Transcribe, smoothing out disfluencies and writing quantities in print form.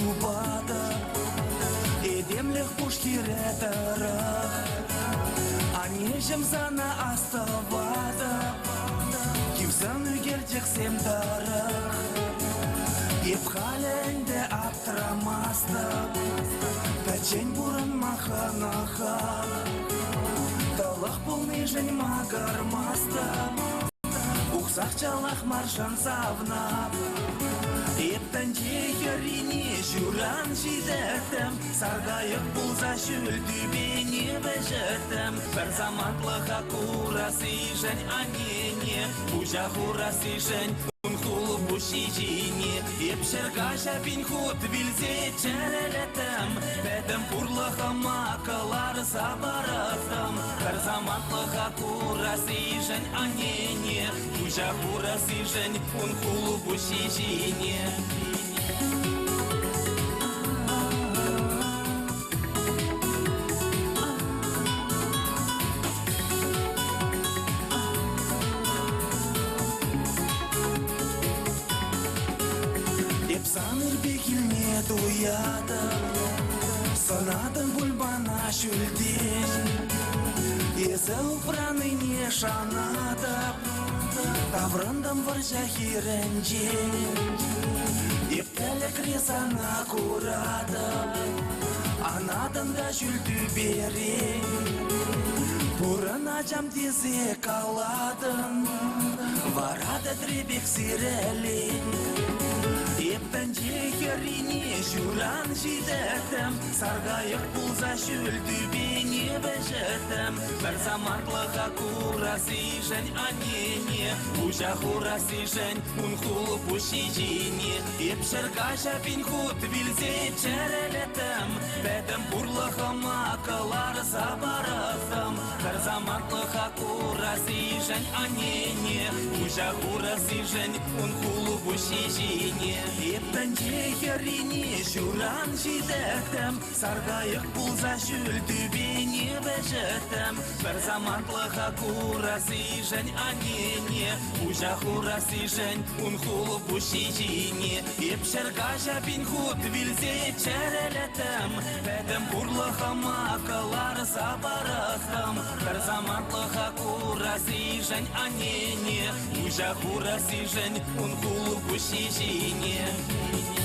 юбада Edemlik пушкиретарах Анежем зана аставада Кивсан үгердек семдарах Еп халенде аптрамаста Пәчен бурын маханаха Талах полный жень магармаста Ухсах чалах маршан савнап Ептен тегеріне жүран жидеттім Саргайық бұлза шүлді бейне бәжеттім Бір заматлыға курасы жэн анене Бұжа хурасы жэн ұнхулы бұшижіне Еп шыргаша бін худ білзе чәрелеттім Бәдім пұрлыға макалар забараттым Бір заматлыға курасы жэн анене Бұжа хурасы жэн ұнхулы бұшижіне Епсан үрбекілме дуяды Санадың бұлбана шүлден Езі ұпраны не шанадып Таврындым варжа хиренжен Ептәлік резана курадып Анадың да жүлді берен Бұрына жам дезе каладың Варады дребек сирелен Ептен жегеріне жүран жидеттім Саргайық бұлза шүлді бейне бәжеттім Бір заматлыға курасы жэн анене Бұжа хурасы жэн ұнхулы бұшижіне Еп шыргаша бін худ білзе чәрелеттім Бәдім бұрлыға макалар забараттым Бір заматлыға курасы жэн анене Бұжа хурасы жэн ұнхулы бұшижіне Ептен жегеріне жүран жидеттім Саргайық бұлза шүлді бейне бәжеттім Бір заматлыға курасы жэн анене Бұжа хурасы жэн ұнхулы бұшижіне Еп шыргаша бін худ білзе чәрелеттім Бәдім бұрлыға макалар забараттым Бір заматлыға курасы жэн анене Бұжа хурасы жэн ұнхулы бұшижіне